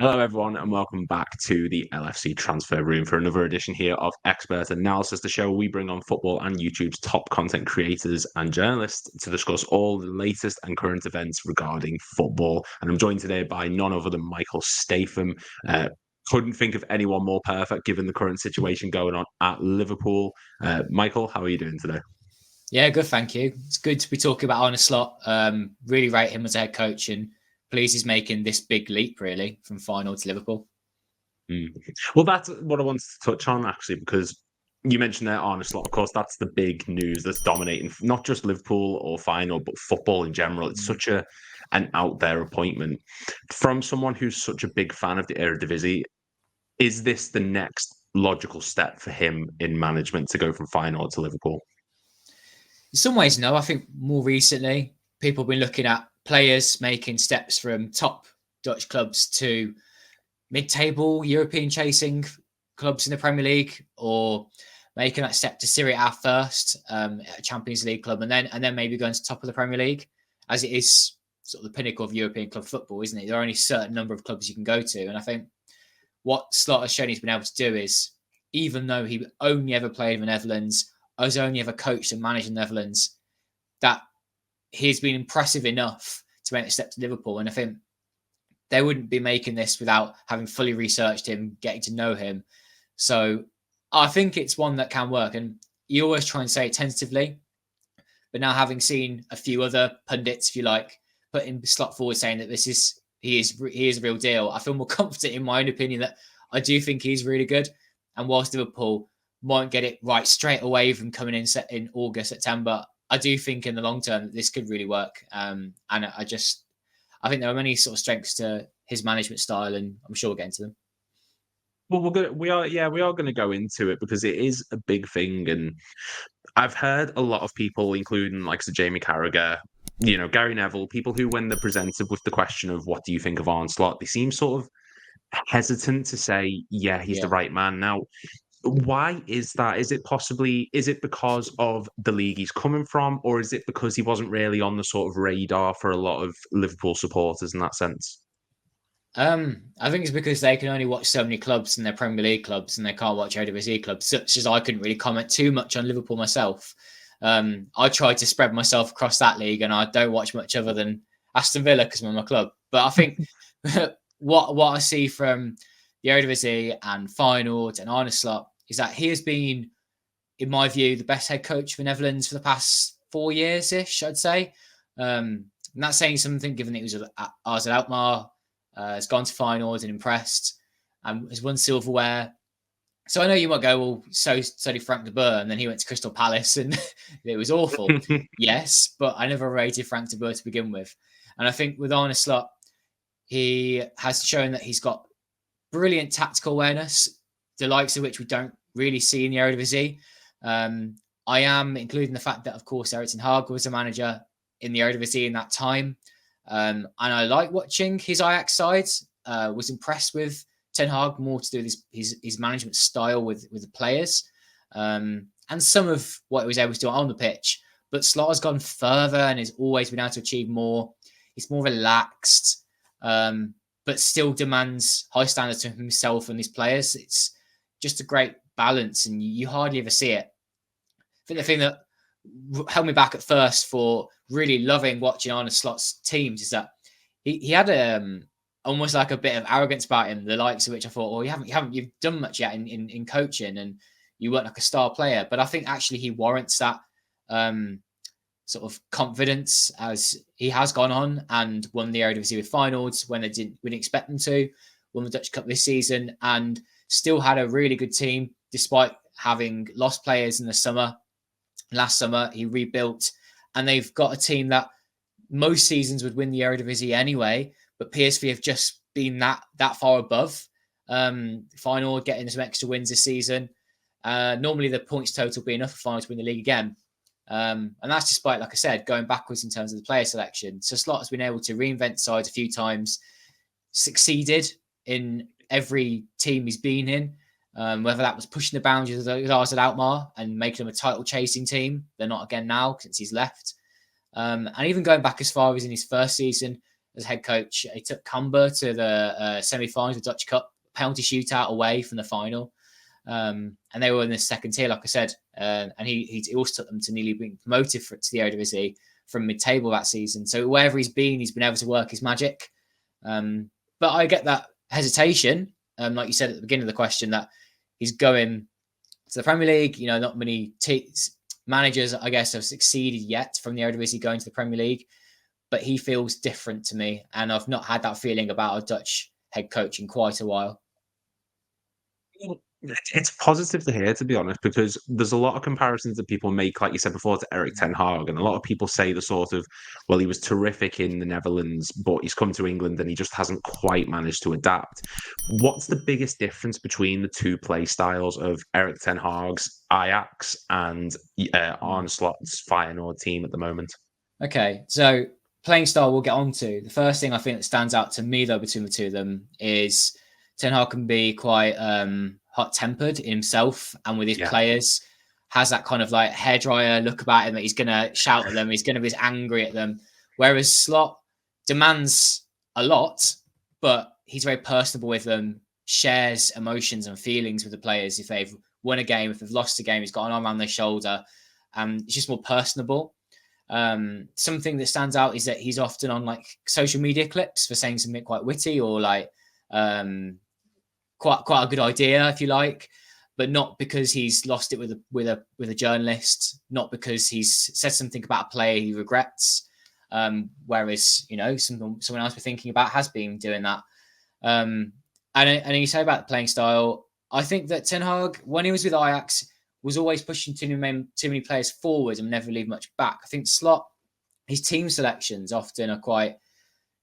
Hello, everyone, and welcome back to the LFC Transfer Room for another edition here of Expert Analysis, the show where we bring on football and YouTube's top content creators and journalists to discuss all the latest and current events regarding football. And I'm joined today by none other than Michael Statham. Couldn't think of anyone more perfect given the current situation going on at Liverpool. Michael, how are you doing today? Yeah, good, thank you. It's good to be talking about Arne Slot. Really rate him as a head coach, and pleased he's making this big leap, really, from final to Liverpool. Well, that's what I wanted to touch on, actually, because you mentioned there Arne Slot. Of course, that's the big news that's dominating not just Liverpool or final, but football in general. It's such an out there appointment. From someone who's such a big fan of the Eredivisie, is this the next logical step for him in management to go from final to Liverpool? In some ways, no. I think more recently, people have been looking at players making steps from top Dutch clubs to mid-table European chasing clubs in the Premier League, or making that step to Serie A first, a Champions League club, and then maybe going to top of the Premier League, as it is sort of the pinnacle of European club football, isn't it? There are only a certain number of clubs you can go to, and I think what Slot has shown he's been able to do is, even though he only ever played in the Netherlands, has only ever coached and managed the Netherlands, that he's been impressive enough to make a step to Liverpool. And I think they wouldn't be making this without having fully researched him, getting to know him. So I think it's one that can work. And you always try and say it tentatively, but now having seen a few other pundits, if you like, putting Slot forward saying that he is a real deal, I feel more confident in my own opinion that I do think he's really good. And whilst Liverpool won't get it right straight away from coming in August, September, I do think in the long term that this could really work. And I think there are many sort of strengths to his management style, and I'm sure we'll get into them. Well, we are going to go into it because it is a big thing, and I've heard a lot of people, including like Sir Jamie Carragher, Gary Neville, people who, when they're presented with the question of what do you think of Arne Slot, they seem sort of hesitant to say, yeah, he's the right man. Now, why is that? Is it because of the league he's coming from, or is it because he wasn't really on the sort of radar for a lot of Liverpool supporters in that sense? I think it's because they can only watch so many clubs in their Premier League clubs, and they can't watch Eredivisie clubs, such as I couldn't really comment too much on Liverpool myself. I tried to spread myself across that league, and I don't watch much other than Aston Villa because I'm my club. But I think what I see from the Eredivisie and Feyenoord and Arne Slot is that he has been, in my view, the best head coach for Netherlands for the past 4 years-ish, I'd say. And that's saying something, given that he was at AZ Alkmaar, has gone to Feyenoord and impressed, and has won silverware. So I know you might go, well, so did Frank de Boer, and then he went to Crystal Palace, and it was awful. Yes, but I never rated Frank de Boer to begin with. And I think with Arne Slot, he has shown that he's got brilliant tactical awareness, the likes of which we don't really see in the Eredivisie. I am including the fact that, of course, Erik ten Hag was a manager in the Eredivisie in that time. And I like watching his Ajax side. Was impressed with Ten Hag, more to do with his management style with the players. And some of what he was able to do on the pitch. But Slot has gone further and has always been able to achieve more. He's more relaxed, but still demands high standards of himself and his players. It's just a great balance, and you hardly ever see it. I think the thing that held me back at first for really loving watching Arne Slot's teams is that he had almost like a bit of arrogance about him, the likes of which I thought, well, you've done much yet in coaching, and you weren't like a star player. But I think actually he warrants that sort of confidence, as he has gone on and won the Eredivisie with Feyenoord when they didn't expect them to, won the Dutch Cup this season, and still had a really good team despite having lost players in the summer. Last summer, he rebuilt, and they've got a team that most seasons would win the Eredivisie anyway, but PSV have just been that far above. Feyenoord getting some extra wins this season. Normally, the points total will be enough for Feyenoord to win the league again. And that's despite, like I said, going backwards in terms of the player selection. So Slot has been able to reinvent sides a few times, succeeded in every team he's been in. Whether that was pushing the boundaries of AZ Alkmaar and making them a title-chasing team. They're not again now since he's left. And even going back as far as in his first season as head coach. He took Camber to the semi-finals of the Dutch Cup, penalty shootout away from the final. And they were in the second tier, like I said. And he also took them to nearly being promoted to the Eredivisie from mid-table that season. So wherever he's been able to work his magic. But I get that hesitation, like you said at the beginning of the question, that he's going to the Premier League. Not many managers, I guess, have succeeded yet from the Eredivisie going to the Premier League. But he feels different to me. And I've not had that feeling about a Dutch head coach in quite a while. It's positive to hear, to be honest, because there's a lot of comparisons that people make, like you said before, to Erik ten Hag. And a lot of people say the sort of, well, he was terrific in the Netherlands, but he's come to England and he just hasn't quite managed to adapt. What's the biggest difference between the two play styles of Erik ten Hag's Ajax and Arne Slot's Feyenoord team at the moment? Okay, so playing style we'll get on to. The first thing I think that stands out to me, though, between the two of them is Ten Hag can be quite hot-tempered in himself and with his players, has that kind of like hairdryer look about him that he's going to shout at them, he's going to be angry at them. Whereas Slot demands a lot, but he's very personable with them, shares emotions and feelings with the players. If they've won a game, if they've lost a game, he's got an arm around their shoulder. It's just more personable. Something that stands out is that he's often on like social media clips for saying something quite witty or like quite a good idea, if you like, but not because he's lost it with a journalist, not because he's said something about a player he regrets, whereas someone else we're thinking about has been doing that. And you say about the playing style, I think that Ten Hag, when he was with Ajax, was always pushing too many players forward and never leave much back. I think Slot, his team selections often are quite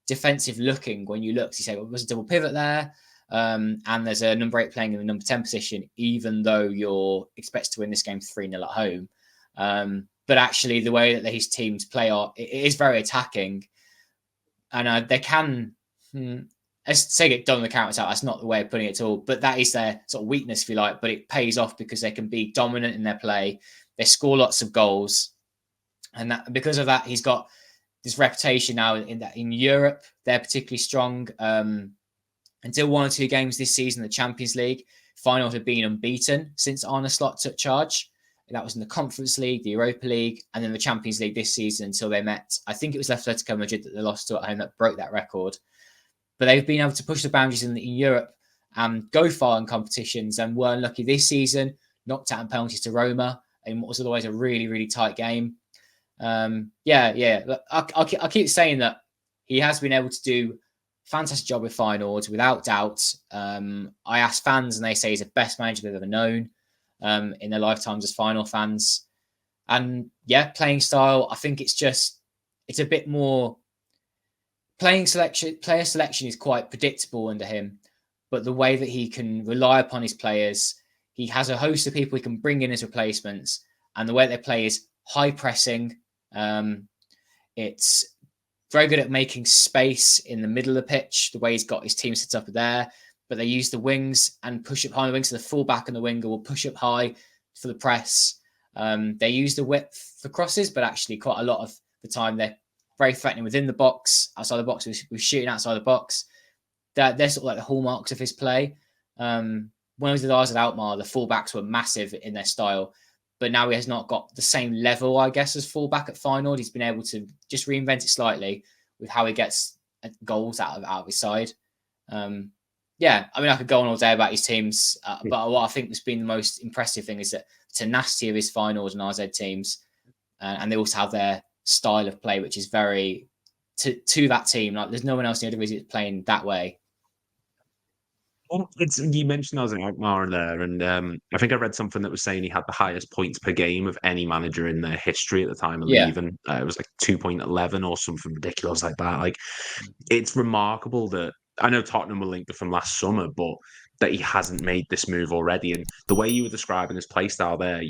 defensive looking. When you look, you say, well, there's a double pivot there. And there's a number 8 playing in the number 10 position, even though you're expected to win this game 3-0 at home. But actually, the way that his teams play it is very attacking. And they can, let's say, get done on the counter attack. That's not the way of putting it at all. But that is their sort of weakness, if you like. But it pays off because they can be dominant in their play. They score lots of goals. And because of that, he's got this reputation now in Europe. They're particularly strong. Until 1 or 2 games this season, the Champions League, Feyenoord had been unbeaten since Arne Slot took charge. That was in the Conference League, the Europa League, and then the Champions League this season until they met, I think it was Atletico Madrid that they lost to at home that broke that record. But they've been able to push the boundaries in Europe and go far in competitions, and were unlucky this season, knocked out in penalties to Roma in what was otherwise a really, really tight game. I'll keep saying that he has been able to do fantastic job with Feyenoord, without doubt. I asked fans, and they say he's the best manager they've ever known in their lifetimes as Feyenoord fans. And playing style, I think it's a bit more. Player selection is quite predictable under him, but the way that he can rely upon his players, he has a host of people he can bring in as replacements, and the way they play is high pressing. It's very good at making space in the middle of the pitch, the way he's got his team set up there. But they use the wings and push up high on the wings. So the fullback and the winger will push up high for the press. They use the width for crosses, but actually quite a lot of the time they're very threatening within the box, outside the box, with shooting outside the box. They're sort of like the hallmarks of his play. When I was with ours at Alkmaar, the fullbacks were massive in their style. But now he has not got the same level, I guess, as fullback at Feyenoord. He's been able to just reinvent it slightly with how he gets goals out of his side. I mean, I could go on all day about his teams, but what I think has been the most impressive thing is that tenacity of his Feyenoord and RZ teams, and they also have their style of play, which is very to that team. Like, there's no one else in the Eredivisie that's playing that way. Well, you mentioned I was in Alkmaar there, and I think I read something that was saying he had the highest points per game of any manager in their history at the time of leaving. It was like 2.11 or something ridiculous like that. Like, it's remarkable that, I know Tottenham were linked with him last summer, but that he hasn't made this move already. And the way you were describing his play style there,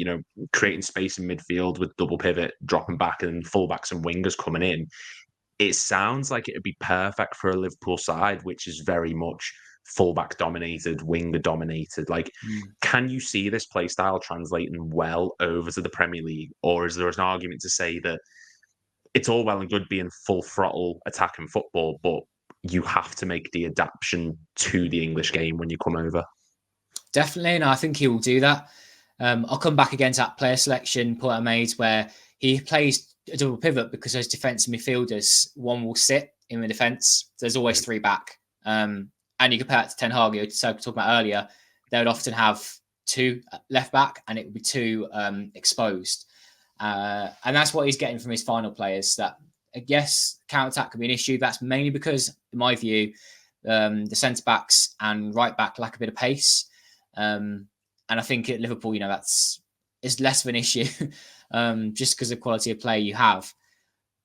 creating space in midfield with double pivot, dropping back, and fullbacks and wingers coming in, it sounds like it would be perfect for a Liverpool side, which is very much fullback dominated, winger dominated. Like, can you see this play style translating well over to the Premier League, or is there an argument to say that it's all well and good being full throttle attacking football, but you have to make the adaptation to the English game when you come over. Definitely, and I think he will do that. I'll come back again to that player selection point I made where he plays a double pivot because those defensive midfielders, one will sit in the defence. There's always three back. And you compare it to Ten Hag, so talking about earlier, they would often have two left back and it would be two exposed. And that's what he's getting from his final players. That, yes, counter-attack can be an issue. That's mainly because, in my view, the centre-backs and right-back lack a bit of pace. And I think at Liverpool, it's less of an issue just because of the quality of play you have.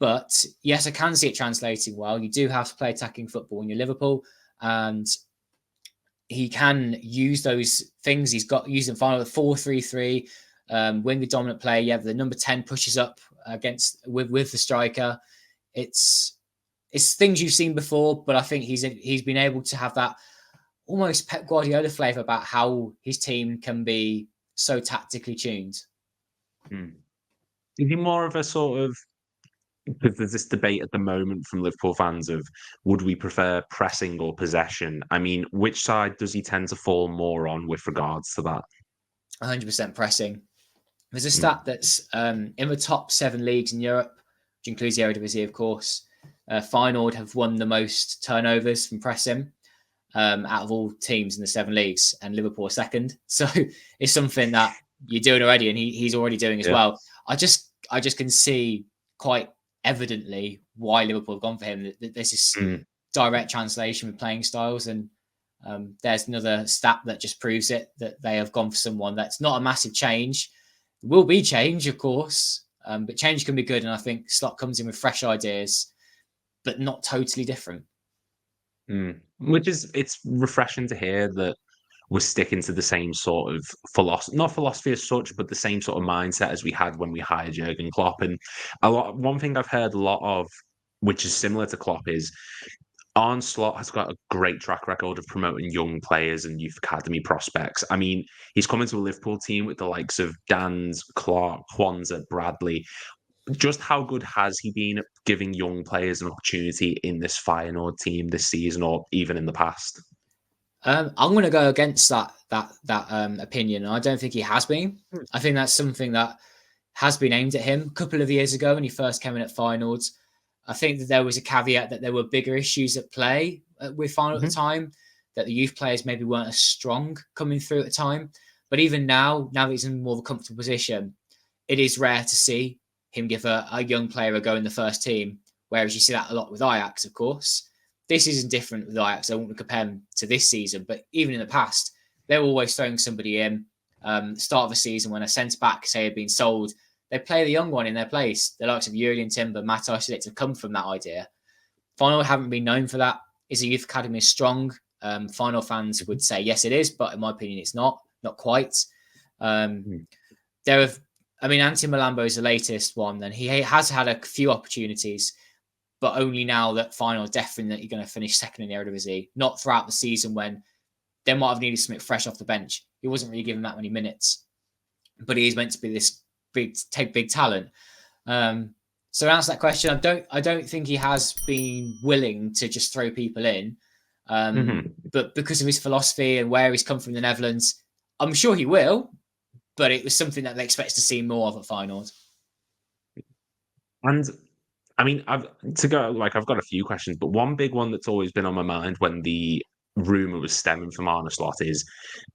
But yes, I can see it translating well. You do have to play attacking football when you're Liverpool, and he can use those things he's got using final, the 4-3-3, wing the dominant play. You have the number 10 pushes up with the striker. It's things you've seen before, but I think he's been able to have that almost Pep Guardiola flavour about how his team can be so tactically tuned. Is he more of a sort of, because there's this debate at the moment from Liverpool fans of would we prefer pressing or possession? I mean, which side does he tend to fall more on with regards to that? 100% pressing. There's a stat that's in the top 7 leagues in Europe, which includes the Eredivisie, of course. Feyenoord have won the most turnovers from pressing out of all teams in the 7 leagues, and Liverpool are second. So it's something that you're doing already, and he's already doing as well. I just can see quite evidently why Liverpool have gone for him. This is direct translation with playing styles, and there's another stat that just proves it, that they have gone for someone that's not a massive change. It will be change, of course, but change can be good, and I think Slot comes in with fresh ideas, but not totally different. Which is, it's refreshing to hear that we're sticking to the same sort of philosophy, not philosophy as such, but the same sort of mindset as we had when we hired Jurgen Klopp. And one thing I've heard a lot of, which is similar to Klopp, is Arne Slot has got a great track record of promoting young players and youth academy prospects. I mean, he's come into a Liverpool team with the likes of Dans, Clark, Kwanzaa, Bradley. Just how good has he been at giving young players an opportunity in this Feyenoord team this season, or even in the past? I'm going to go against that opinion. I don't think he has been. I think that's something that has been aimed at him a couple of years ago when he first came in at Feyenoord. I think that there was a caveat that there were bigger issues at play with Feyenoord at the time, that the youth players maybe weren't as strong coming through at the time. But even now that he's in more of a comfortable position, it is rare to see him give a young player a go in the first team, whereas you see that a lot with Ajax, of course. This isn't different with Ajax. I won't compare them to this season, but even in the past, they're always throwing somebody in. Start of the season when a centre-back, say, had been sold, they play the young one in their place. The likes of Jurgen Timber, Matt Isolate have come from that idea. Feyenoord haven't been known for that. Is the youth academy strong? Feyenoord fans would say, yes, it is, but in my opinion, it's not quite. Anthony Malambo is the latest one, and he has had a few opportunities, but only now that Feyenoord definitely going to finish second in the Eredivisie, not throughout the season when they might have needed something fresh off the bench. He wasn't really given that many minutes, but he is meant to be this big talent. So to answer that question, I don't think he has been willing to just throw people in, but because of his philosophy and where he's come from in the Netherlands, I'm sure he will, but it was something that they expect to see more of at Feyenoord. And I mean, I've got a few questions, but one big one that's always been on my mind when the rumour was stemming from Arne Slot is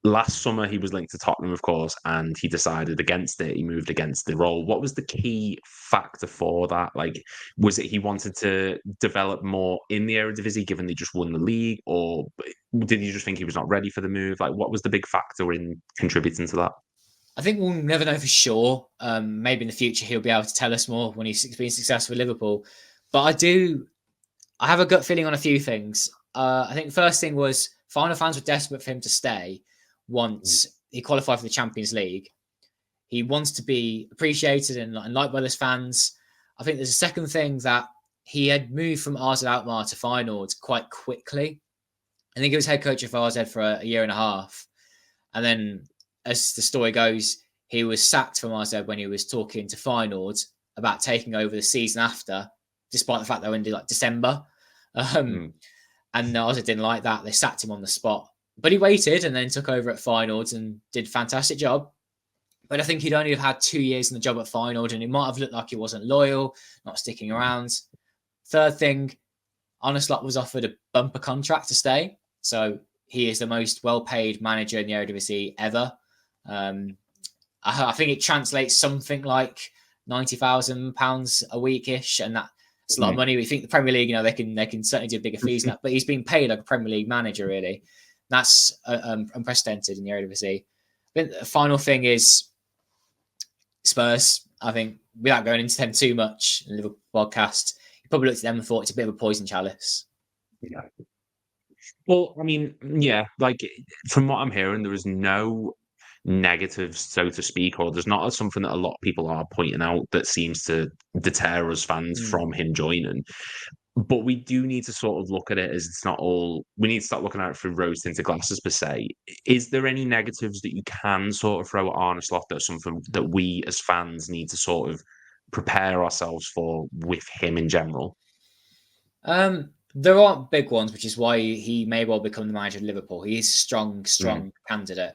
last summer he was linked to Tottenham, of course, and he decided against it. He moved against the role. What was the key factor for that? Like, was it he wanted to develop more in the Eredivisie, given they just won the league, or did he just think he was not ready for the move? Like, what was the big factor in contributing to that? I think we'll never know for sure. Maybe in the future he'll be able to tell us more when he's been successful with Liverpool. But I have a gut feeling on a few things. I think the first thing was Feyenoord fans were desperate for him to stay once he qualified for the Champions League. He wants to be appreciated and liked by those fans. I think there's a second thing that he had moved from AZ Alkmaar to Feyenoord quite quickly. I think he was head coach of AZ for a year and a half. And then, as the story goes, he was sacked from AZ when he was talking to Feyenoord about taking over the season after, despite the fact they were in like December. And Arze didn't like that. They sacked him on the spot. But he waited and then took over at Feyenoord and did a fantastic job. But I think he'd only have had 2 years in the job at Feyenoord, and it might have looked like he wasn't loyal, not sticking around. Third thing, Arne Slot was offered a bumper contract to stay. So he is the most well-paid manager in the Eredivisie ever. I think it translates something like £90,000 a week-ish, and that's a lot of money. We think the Premier League, they can certainly do bigger fees than that, but he's being paid like a Premier League manager, really. That's unprecedented in the Eredivisie. I think the final thing is Spurs. I think without going into them too much in the Liverpool podcast, you probably looked at them and thought it's a bit of a poison chalice. Yeah. Well, I mean, yeah, like from what I'm hearing, there is no negatives, so to speak, or there's not something that a lot of people are pointing out that seems to deter us fans from him joining. But we do need to sort of look at it as it's not all. We need to start looking at it through rose-tinted glasses per se. Is there any negatives that you can sort of throw at Arne Slot that's something that we as fans need to sort of prepare ourselves for with him in general? There aren't big ones, which is why he may well become the manager of Liverpool. He is a strong candidate.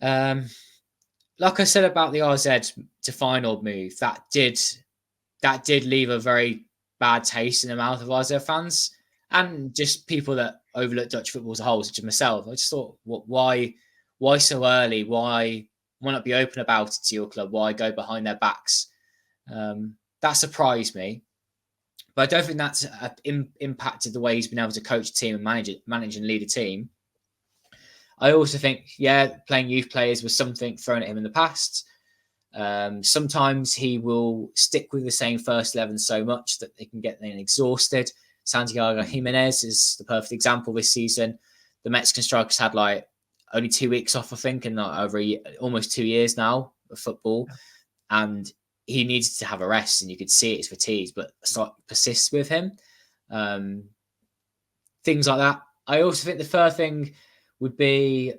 Like I said about the RZ to Feyenoord move, that did leave a very bad taste in the mouth of RZ fans and just people that overlook Dutch football as a whole, such as myself. I just thought, why so early? Why not be open about it to your club? Why go behind their backs? That surprised me. But I don't think that's impacted the way he's been able to coach a team and manage and lead a team. I also think, playing youth players was something thrown at him in the past. Sometimes he will stick with the same first 11 so much that they can get then exhausted. Santiago Jimenez is the perfect example this season. The Mexican strikers had like only 2 weeks off, I think, and over almost 2 years now of football. And he needed to have a rest, and you could see it's fatigued, but Slot persists with him. Things like that. I also think the third thing would be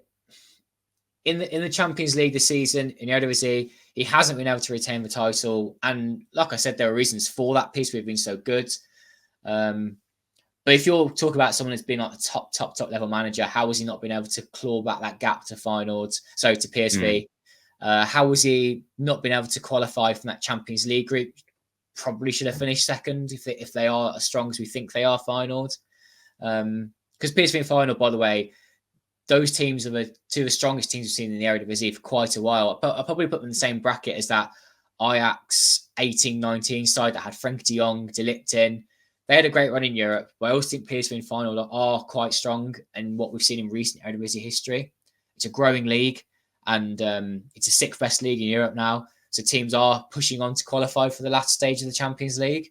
in the Champions League this season, in the Eredivisie, he hasn't been able to retain the title. And like I said, there are reasons for that piece. We've been so good. But if you're talking about someone who's been like a top level manager, how has he not been able to claw back that gap to Feyenoord, to PSV? How was he not been able to qualify from that Champions League group? Probably should have finished second if they are as strong as we think they are, Feyenoord. Because PSV and Feyenoord, by the way, those teams are the two of the strongest teams we've seen in the Eredivisie for quite a while. I'll probably put them in the same bracket as that Ajax 18-19 side that had Frenkie de Jong, De Ligt in. They had a great run in Europe, but I also think PSV and Feyenoord are quite strong in what we've seen in recent Eredivisie history. It's a growing league. And it's a sixth best league in Europe now. So teams are pushing on to qualify for the last stage of the Champions League.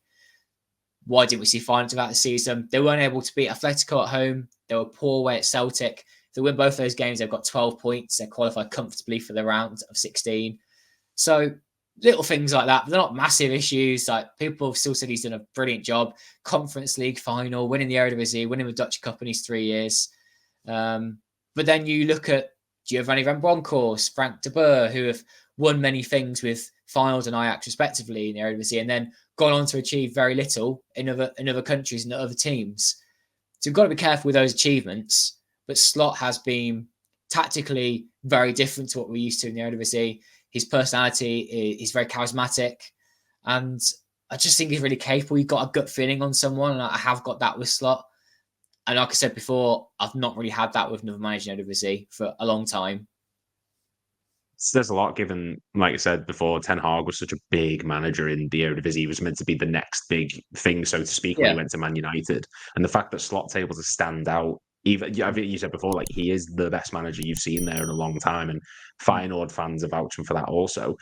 Why didn't we see Feyenoord throughout the season? They weren't able to beat Atletico at home. They were poor away at Celtic. If they win both those games, they've got 12 points. They qualify comfortably for the round of 16. So little things like that. But they're not massive issues. Like people have still said he's done a brilliant job. Conference League final, winning the Eredivisie, winning the Dutch Cup in his 3 years. But then you look at Giovanni Van Bronckhorst, Frank de Boer, who have won many things with Feyenoord and Ajax respectively in the Eredivisie, and then gone on to achieve very little in other countries and other teams. So you've got to be careful with those achievements. But Slot has been tactically very different to what we're used to in the Eredivisie. His personality is very charismatic, and I just think he's really capable. You've got a gut feeling on someone, and I have got that with Slot. And like I said before, I've not really had that with another manager in Eredivisie for a long time. There's a lot given, like I said before, Ten Hag was such a big manager in the Eredivisie. He was meant to be the next big thing, so to speak, when he went to Man United. And the fact that Slot's able to stand out, even I think you said before, like he is the best manager you've seen there in a long time. And Feyenoord fans are vouching for that also.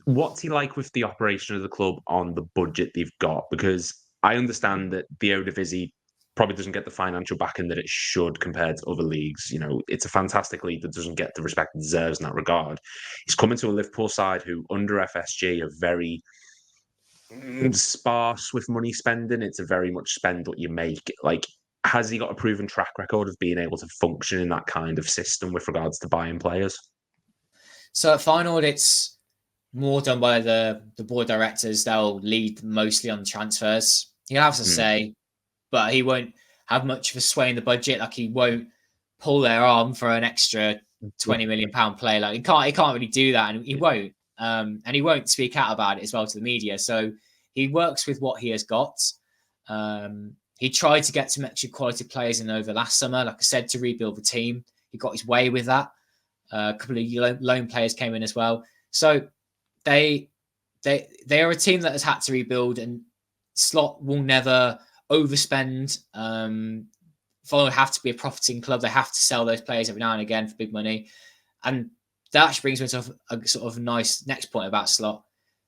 What's he like with the operation of the club on the budget they've got? Because I understand that the Eredivisie probably doesn't get the financial backing that it should compared to other leagues. You know, it's a fantastic league that doesn't get the respect it deserves in that regard. He's coming to a Liverpool side who, under FSG, are very sparse with money spending. It's a very much spend what you make. Like, has he got a proven track record of being able to function in that kind of system with regards to buying players? So at Feyenoord, it's more done by the board of directors. They'll lead mostly on transfers. He'll have to say, but he won't have much of a sway in the budget. Like he won't pull their arm for an extra £20 million player. Like he can't really do that, and he won't. And he won't speak out about it as well to the media. So he works with what he has got. He tried to get some extra quality players in over last summer, like I said, to rebuild the team. He got his way with that. A couple of loan players came in as well. So they are a team that has had to rebuild, and Slot will never overspend. Follow have to be a profiting club. They have to sell those players every now and again for big money. And that actually brings me to a sort of nice next point about Slot,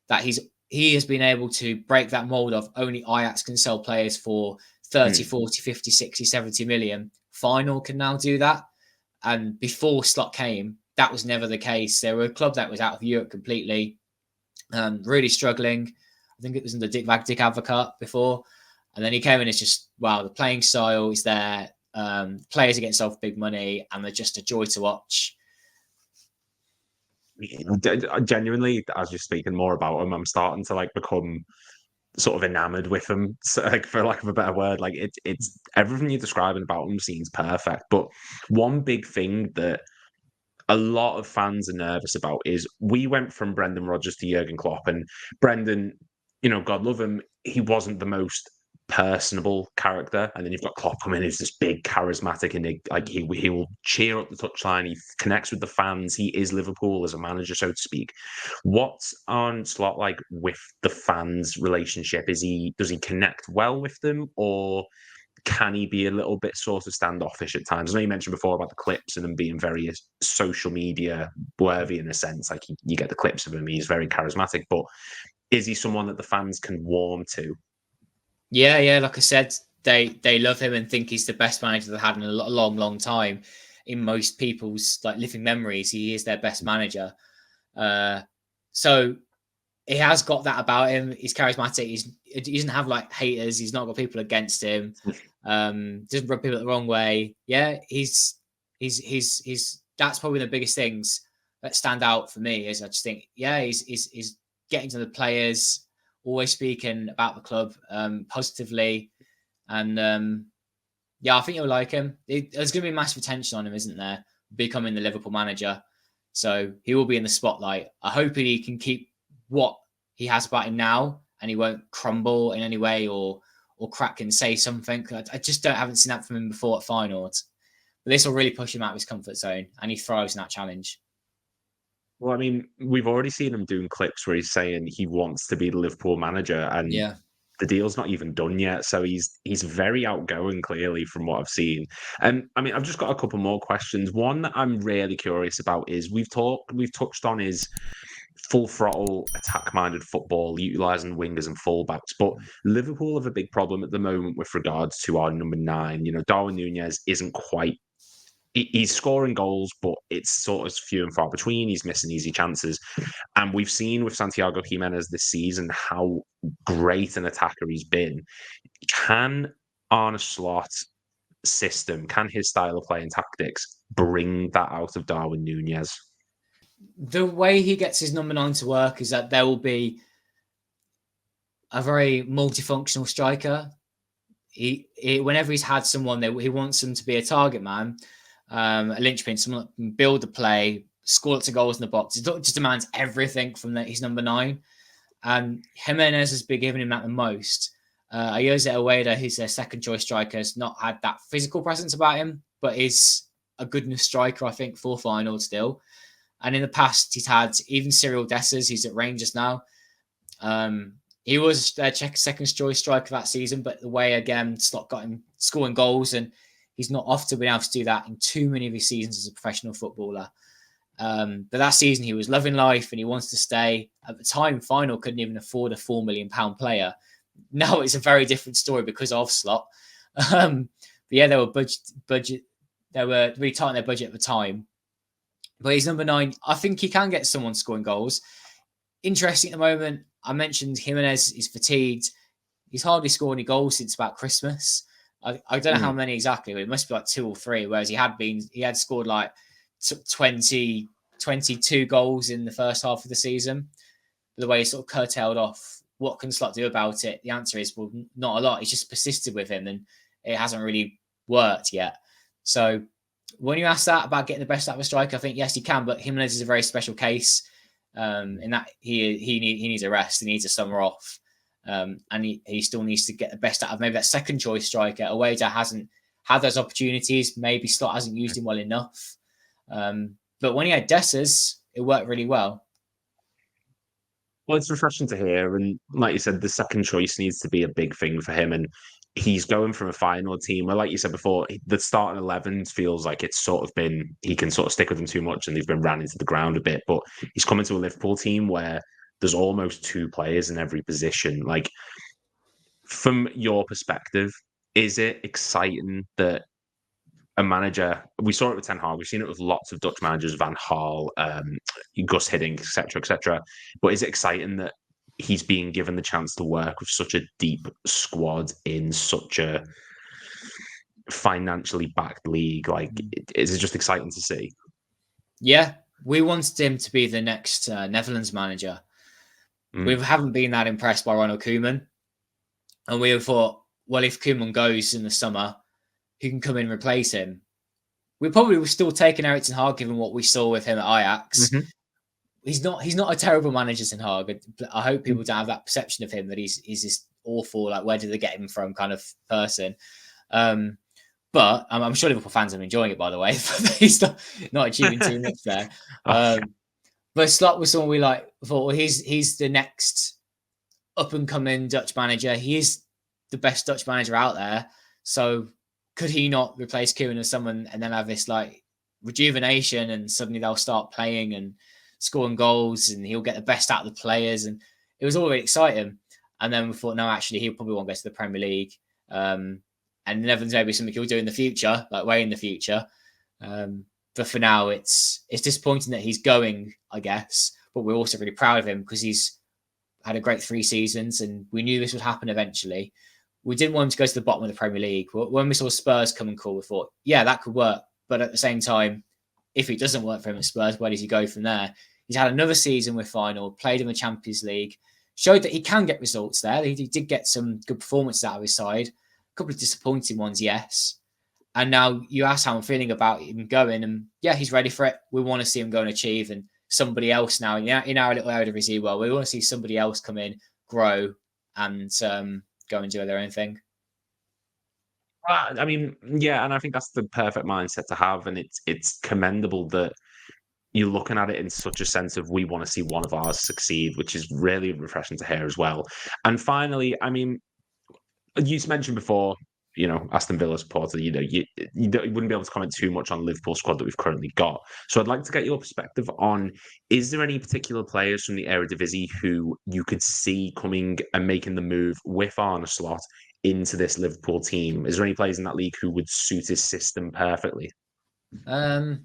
that he has been able to break that mold of only Ajax can sell players for 30, 40, 50, 60, 70 million. Final can now do that. And before Slot came, that was never the case. They were a club that was out of Europe completely, really struggling. I think it was in the Dick Advocat before. And then he came in, it's just, wow, the playing style is there. Players are getting sold for big money, and they're just a joy to watch. Genuinely, as you're speaking more about him, I'm starting to like become sort of enamored with him, so, like, for lack of a better word. Like it's everything you're describing about him seems perfect. But one big thing that a lot of fans are nervous about is we went from Brendan Rodgers to Jurgen Klopp, and Brendan, God love him, he wasn't the most personable character, and then you've got Klopp coming in as this big charismatic, and he will cheer up the touchline, he connects with the fans, he is Liverpool as a manager, so to speak. What's Arne Slot like with the fans relationship? Does he connect well with them, or can he be a little bit sort of standoffish at times? I know you mentioned before about the clips and him being very social media worthy in a sense. Like you get the clips of him, he's very charismatic, but is he someone that the fans can warm to? Yeah. Like I said, they love him and think he's the best manager they've had in a long time. In most people's like living memories, he is their best manager. So he has got that about him. He's charismatic. He doesn't have like haters. He's not got people against him. Doesn't rub people the wrong way. Yeah, he's that's probably the biggest things that stand out for me. Is I just think, yeah, he's getting to the players, always speaking about the club positively, and yeah, I think you'll like him. There's going to be massive attention on him, isn't there? Becoming the Liverpool manager, so he will be in the spotlight. I hope he can keep what he has about him now, and he won't crumble in any way or crack and say something. I just haven't seen that from him before at finals. But this will really push him out of his comfort zone, and he thrives in that challenge. Well, I mean, we've already seen him doing clips where he's saying he wants to be the Liverpool manager, and the deal's not even done yet. So he's very outgoing, clearly, from what I've seen. And I mean, I've just got a couple more questions. One that I'm really curious about is we've touched on his full throttle attack-minded football, utilising wingers and fullbacks. But Liverpool have a big problem at the moment with regards to our number 9. Darwin Núñez isn't quite. He's scoring goals, but it's sort of few and far between. He's missing easy chances. And we've seen with Santiago Jimenez this season how great an attacker he's been. Can Arne Slot's system, can his style of play and tactics bring that out of Darwin Núñez? The way he gets his number 9 to work is that there will be a very multifunctional striker. He whenever he's had someone there, he wants them to be a target man, a linchpin, someone that can build the play, score lots of goals in the box. It just demands everything from his number 9. And Jimenez has been giving him that the most. Ayoze Ueda, who's their second choice striker, has not had that physical presence about him, but is a good enough striker, I think, for final still. And in the past, he's had even Cyril Dessers, who's at Rangers now. He was their second choice striker that season, but the way, again, Slot got him scoring goals, and he's not often been able to do that in too many of his seasons as a professional footballer. But that season, he was loving life and he wants to stay. At the time, final couldn't even afford a £4 million player. Now it's a very different story because of Slot. But yeah, they were budget. They were really tight on their budget at the time. But he's number 9. I think he can get someone scoring goals. Interesting at the moment. I mentioned Jimenez is fatigued. He's hardly scored any goals since about Christmas. I don't know how many exactly, but it must be like 2 or 3. Whereas he had scored like 22 goals in the first half of the season. the way he's sort of curtailed off. What can Slot do about it? The answer is, well, not a lot. He's just persisted with him, and it hasn't really worked yet. So when you ask that about getting the best out of a striker, I think yes, he can, but Jimenez is a very special case in that he needs a rest. He needs a summer off. And he still needs to get the best out of maybe that second choice striker. Aweda hasn't had those opportunities. Maybe Slot hasn't used him well enough. But when he had Dessers, it worked really well. Well, it's refreshing to hear. And like you said, the second choice needs to be a big thing for him. And he's going from a final team where, like you said before, the starting 11 feels like it's sort of been, he can sort of stick with them too much and they've been ran into the ground a bit. But he's coming to a Liverpool team where there's almost two players in every position. Like, from your perspective, is it exciting that a manager, we saw it with Ten Hag, we've seen it with lots of Dutch managers, Van Gaal, Gus Hiddink, etc., but is it exciting that he's being given the chance to work with such a deep squad in such a financially backed league? Like, is it just exciting to see? Yeah, we wanted him to be the next Netherlands manager. We haven't been that impressed by Ronald Koeman, and we thought, well, if Koeman goes in the summer, who can come in and replace him? We probably were still taking Erik ten Hag, given what we saw with him at Ajax. He's not a terrible manager, Ten Hag. I hope people don't have that perception of him that he's this awful, like, where did they get him from kind of person. But I'm sure Liverpool fans are enjoying it, by the way. He's not achieving too much there. But Slot was someone we thought, well, he's the next up and coming Dutch manager. He is the best Dutch manager out there. So could he not replace Koeman as someone and then have this like rejuvenation, and suddenly they'll start playing and scoring goals and he'll get the best out of the players? And it was all really exciting. And then we thought, no, actually, he'll probably won't go to the Premier League. And Netherlands maybe something he'll do in the future, like way in the future. But for now, it's disappointing that he's going, I guess. But we're also really proud of him because he's had a great 3 seasons, and we knew this would happen eventually. We didn't want him to go to the bottom of the Premier League. When we saw Spurs come and call, we thought, yeah, that could work. But at the same time, if it doesn't work for him at Spurs, where does he go from there? He's had another season with final, played in the Champions League, showed that he can get results there. He did get some good performances out of his side. A couple of disappointing ones, yes. And now you ask how I'm feeling about him going, and yeah, he's ready for it. We want to see him go and achieve, and somebody else now in our little Eredivisie world, we want to see somebody else come in, grow, and go and do their own thing. I mean, yeah, and I think that's the perfect mindset to have, and it's commendable that you're looking at it in such a sense of we want to see one of ours succeed, which is really refreshing to hear as well. And finally, I mean, you mentioned before, Aston Villa supporter, you wouldn't be able to comment too much on Liverpool squad that we've currently got. So I'd like to get your perspective on, is there any particular players from the Eredivisie who you could see coming and making the move with Arne Slot into this Liverpool team? Is there any players in that league who would suit his system perfectly? There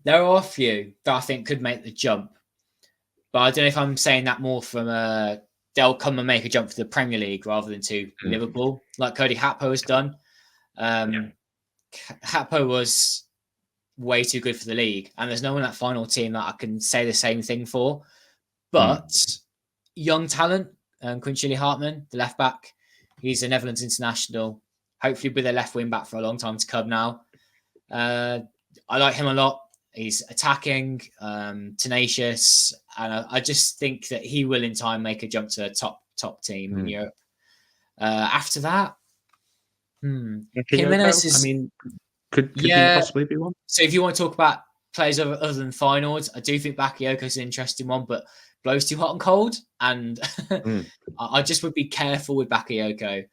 are a few that I think could make the jump, but I don't know if I'm saying that more from they'll come and make a jump for the Premier League rather than to Liverpool, like Cody Gakpo has done. Gakpo was way too good for the league, and there's no one in that final team that I can say the same thing for. But young talent, Quinchili Hartman, the left back, he's a Netherlands international, hopefully with a left wing back for a long time to come now. I like him a lot. He's attacking, tenacious, and I just think that he will in time make a jump to a top team in Europe. After that, Jimenez is. I mean, could he possibly be one? So if you want to talk about players other than Feyenoord, I do think Bakayoko is an interesting one, but blows too hot and cold, and I just would be careful with Bakayoko.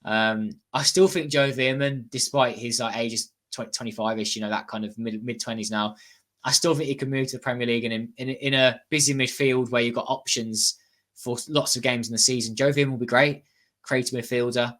I still think Joe Veerman, despite his age, is 25-ish, that kind of mid-20s now. I still think he can move to the Premier League, and in a busy midfield where you've got options for lots of games in the season, Joe Veerman will be great, creative midfielder.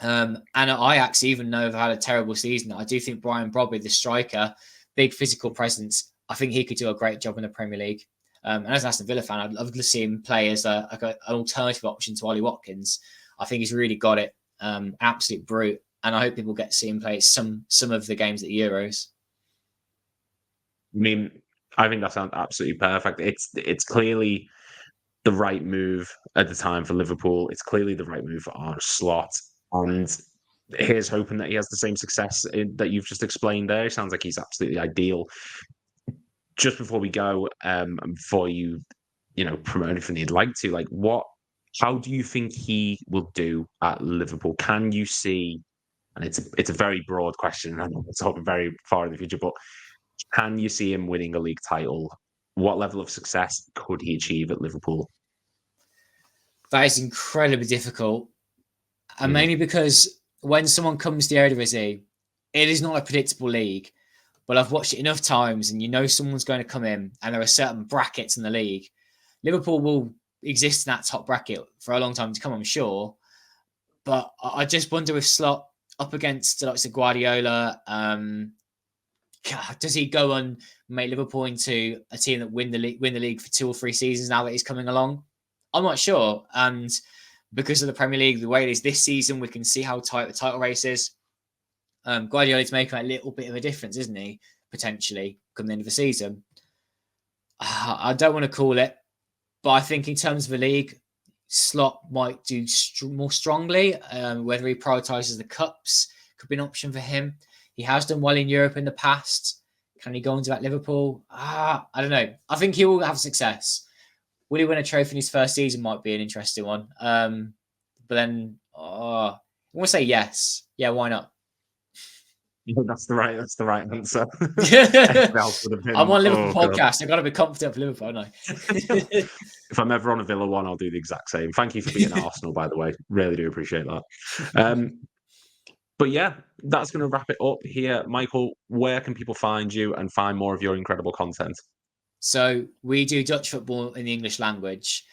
And at Ajax, even though they've had a terrible season, I do think Brian Brobby, the striker, big physical presence, I think he could do a great job in the Premier League. And as an Aston Villa fan, I'd love to see him play as an alternative option to Ollie Watkins. I think he's really got it, absolute brute. And I hope people get to see him play some of the games at the Euros. I mean, I think that sounds absolutely perfect. It's clearly the right move at the time for Liverpool. It's clearly the right move for Arne Slot. And here's hoping that he has the same success that you've just explained there. Sounds like he's absolutely ideal. Just before we go, before you promote anything you'd like to, like how do you think he will do at Liverpool? Can you see, and it's a very broad question, and it's hoping very far in the future, but can you see him winning a league title? What level of success could he achieve at Liverpool? That is incredibly difficult. And Mm. mainly because when someone comes to the Eredivisie, it is not a predictable league. But I've watched it enough times, and you know someone's going to come in, and there are certain brackets in the league. Liverpool will exist in that top bracket for a long time to come, I'm sure. But I just wonder if Slot up against the likes of Guardiola, does he go and make Liverpool into a team that win the league for 2 or 3 seasons now that he's coming along? I'm not sure. And because of the Premier League, the way it is this season, we can see how tight the title race is. Guardiola's making a little bit of a difference, isn't he? Potentially come the end of the season. I don't want to call it, but I think in terms of the league, Slot might do more strongly. Whether he prioritises the cups could be an option for him. He has done well in Europe in the past. Can he go into that Liverpool? I don't know. I think he will have success. Will he win a trophy in his first season? Might be an interesting one. But then I want to say yes. Yeah, why not? That's the right answer. I'm on Liverpool podcast. I've got to be confident for Liverpool, haven't I? If I'm ever on a Villa one, I'll do the exact same. Thank you for being at Arsenal, by the way. Really do appreciate that. But yeah, that's going to wrap it up here. Michael, where can people find you and find more of your incredible content? So we do Dutch football in the English language.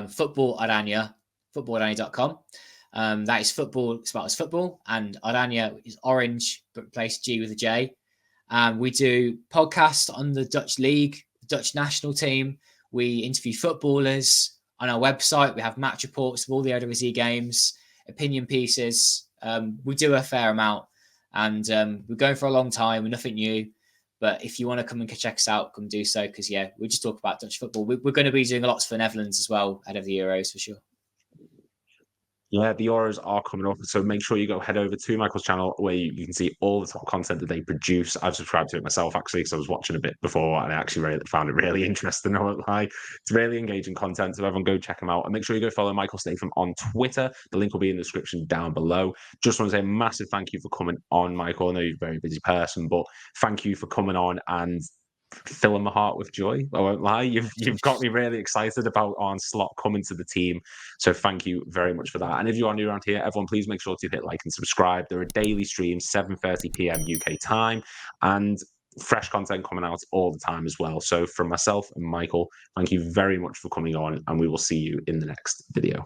Football Oranje, footballoranje.com. That is football, spelled as football, and Oranje is orange, but replace G with a J. We do podcasts on the Dutch league, the Dutch national team. We interview footballers on our website. We have match reports of all the Eredivisie games, opinion pieces. We do a fair amount, and we're going for a long time. We're nothing new. But if you want to come and check us out, come do so, because, yeah, we just talk about Dutch football. We're going to be doing lots for Netherlands as well ahead of the Euros, for sure. Yeah, the Euros are coming up, so make sure you go head over to Michael's channel where you can see all the top content that they produce. I've subscribed to it myself, actually, because I was watching a bit before, and I actually found it really interesting. I won't lie. It's really engaging content, so everyone go check them out. And make sure you go follow Michael Statham on Twitter. The link will be in the description down below. Just want to say a massive thank you for coming on, Michael. I know you're a very busy person, but thank you for coming on and filling my heart with joy. I won't lie. You've got me really excited about Arne Slot coming to the team. So thank you very much for that. And if you are new around here, everyone, please make sure to hit like and subscribe. There are daily streams, 7:30 p.m. UK time, and fresh content coming out all the time as well. So from myself and Michael, thank you very much for coming on, and we will see you in the next video.